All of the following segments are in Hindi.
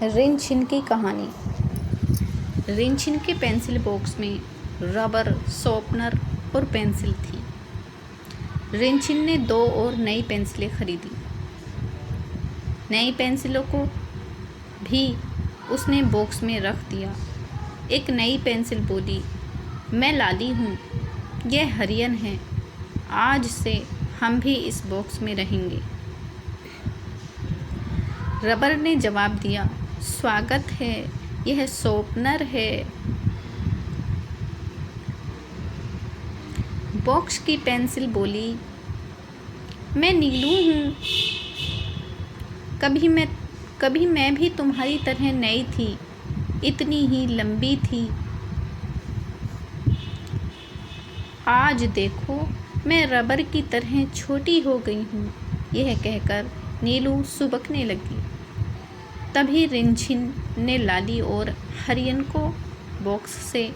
रिनचिन की कहानी। रिनचिन के पेंसिल बॉक्स में रबर, शॉर्पनर और पेंसिल थी। रिनचिन ने 2 और नई पेंसिलें खरीदी। नई पेंसिलों को भी उसने बॉक्स में रख दिया। एक नई पेंसिल बोली, मैं लाली हूँ, यह हरियन है, आज से हम भी इस बॉक्स में रहेंगे। रबर ने जवाब दिया, स्वागत है, यह शॉर्पनर है। बॉक्स की पेंसिल बोली, मैं नीलू हूँ, कभी मैं भी तुम्हारी तरह नई थी, इतनी ही लंबी थी। आज देखो, मैं रबर की तरह छोटी हो गई हूँ। यह कहकर नीलू सुबकने लगी। तभी रिनचिन ने लाली और हरियन को बॉक्स से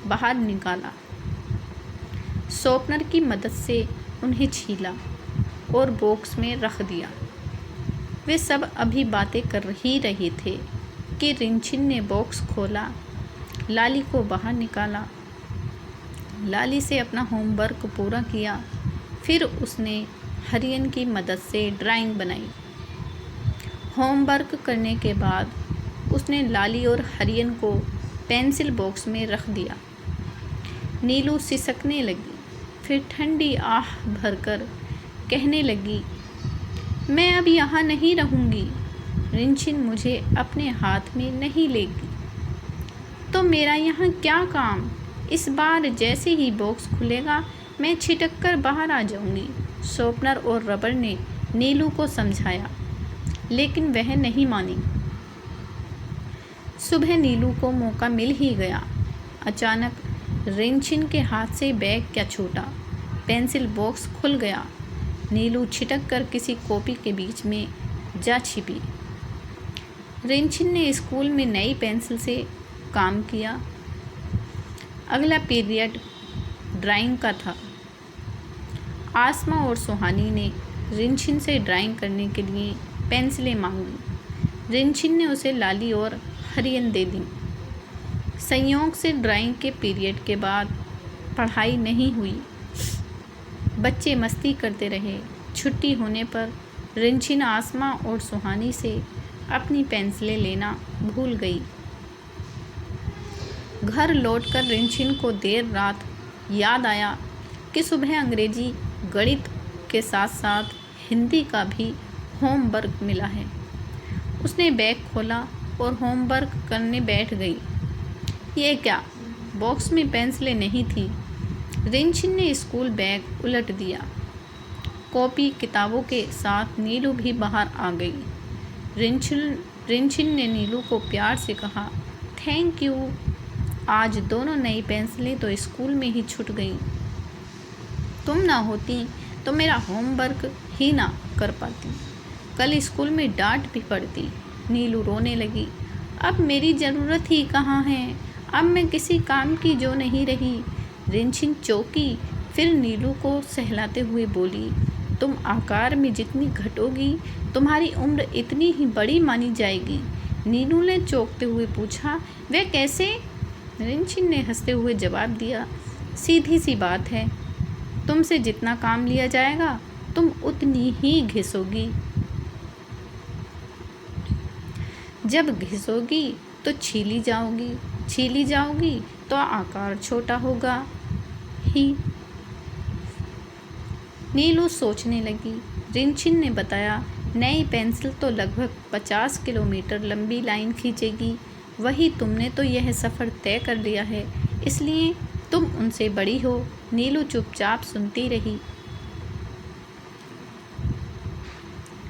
बाहर निकाला। शॉर्पनर की मदद से उन्हें छीला और बॉक्स में रख दिया। वे सब अभी बातें कर ही रहे थे कि रिनचिन ने बॉक्स खोला, लाली को बाहर निकाला, लाली से अपना होमवर्क पूरा किया। फिर उसने हरियन की मदद से ड्राइंग बनाई। होमवर्क करने के बाद उसने लाली और हरियन को पेंसिल बॉक्स में रख दिया। नीलू सिसकने लगी, फिर ठंडी आह भरकर कहने लगी, मैं अब यहाँ नहीं रहूँगी। रिनचिन मुझे अपने हाथ में नहीं लेगी, तो मेरा यहाँ क्या काम। इस बार जैसे ही बॉक्स खुलेगा, मैं छिटक कर बाहर आ जाऊँगी। शॉर्पनर और रबर ने नीलू को समझाया, लेकिन वह नहीं मानी। सुबह नीलू को मौका मिल ही गया। अचानक रिनचिन के हाथ से बैग क्या छूटा, पेंसिल बॉक्स खुल गया। नीलू छिटक कर किसी कॉपी के बीच में जा छिपी। रिनचिन ने स्कूल में नई पेंसिल से काम किया। अगला पीरियड ड्राइंग का था। आसमा और सुहानी ने रिनचिन से ड्राइंग करने के लिए पेंसिलें मांगी। रिनचिन ने उसे लाली और हरियन दे दी। संयोग से ड्राइंग के पीरियड के बाद पढ़ाई नहीं हुई। बच्चे मस्ती करते रहे। छुट्टी होने पर रिनचिन आसमा और सुहानी से अपनी पेंसिलें लेना भूल गई। घर लौटकर रिनचिन को देर रात याद आया कि सुबह अंग्रेजी, गणित के साथ साथ हिंदी का भी होमवर्क मिला है। उसने बैग खोला और होमवर्क करने बैठ गई। ये क्या, बॉक्स में पेंसिलें नहीं थी। रिनचिन ने स्कूल बैग उलट दिया। कॉपी किताबों के साथ नीलू भी बाहर आ गई। रिनचिन ने नीलू को प्यार से कहा, थैंक यू, आज दोनों नई पेंसिलें तो स्कूल में ही छूट गईं। तुम ना होती तो मेरा होमवर्क ही ना कर पाती, कल स्कूल में डांट भी पड़ती। नीलू रोने लगी, अब मेरी ज़रूरत ही कहाँ है, अब मैं किसी काम की जो नहीं रही। रिनचिन चौंकी, फिर नीलू को सहलाते हुए बोली, तुम आकार में जितनी घटोगी, तुम्हारी उम्र इतनी ही बड़ी मानी जाएगी। नीलू ने चौंकते हुए पूछा, वह कैसे। रिनचिन ने हंसते हुए जवाब दिया, सीधी सी बात है, तुमसे जितना काम लिया जाएगा, तुम उतनी ही घिसोगी। जब घिसोगी तो छीली जाओगी तो आकार छोटा होगा ही। नीलू सोचने लगी। रिनचिन ने बताया, नई पेंसिल तो लगभग 50 किलोमीटर लंबी लाइन खींचेगी। वही तुमने तो यह सफ़र तय कर लिया है, इसलिए तुम उनसे बड़ी हो। नीलू चुपचाप सुनती रही।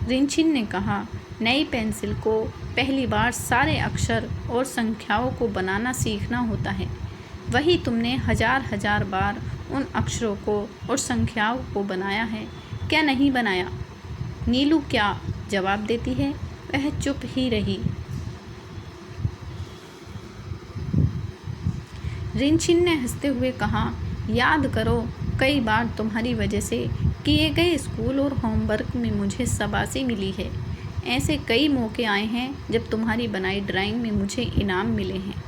रिनचिन ने कहा, नई पेंसिल को पहली बार सारे अक्षर और संख्याओं को बनाना सीखना होता है। वही तुमने हजार बार उन अक्षरों को और संख्याओं को बनाया है, क्या नहीं बनाया। नीलू क्या जवाब देती है, वह चुप ही रही। रिनचिन ने हंसते हुए कहा, याद करो, कई बार तुम्हारी वजह से किए गए स्कूल और होमवर्क में मुझे शाबाशी मिली है। ऐसे कई मौके आए हैं जब तुम्हारी बनाई ड्राइंग में मुझे इनाम मिले हैं।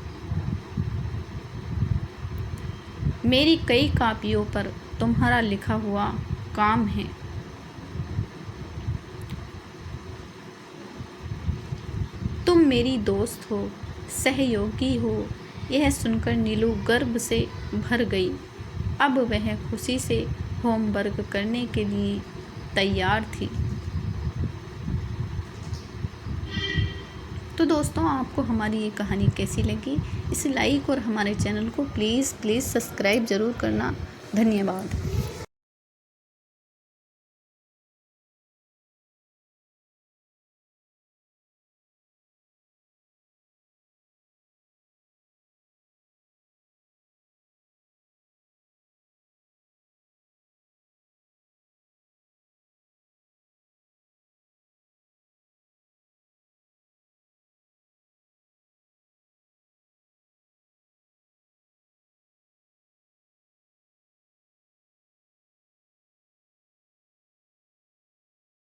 मेरी कई कापियों पर तुम्हारा लिखा हुआ काम है। तुम मेरी दोस्त हो, सहयोगी हो। यह सुनकर नीलू गर्व से भर गई। अब वह खुशी से होमवर्क करने के लिए तैयार थी। तो दोस्तों, आपको हमारी ये कहानी कैसी लगी? इसे लाइक और हमारे चैनल को प्लीज़ सब्सक्राइब ज़रूर करना। धन्यवाद।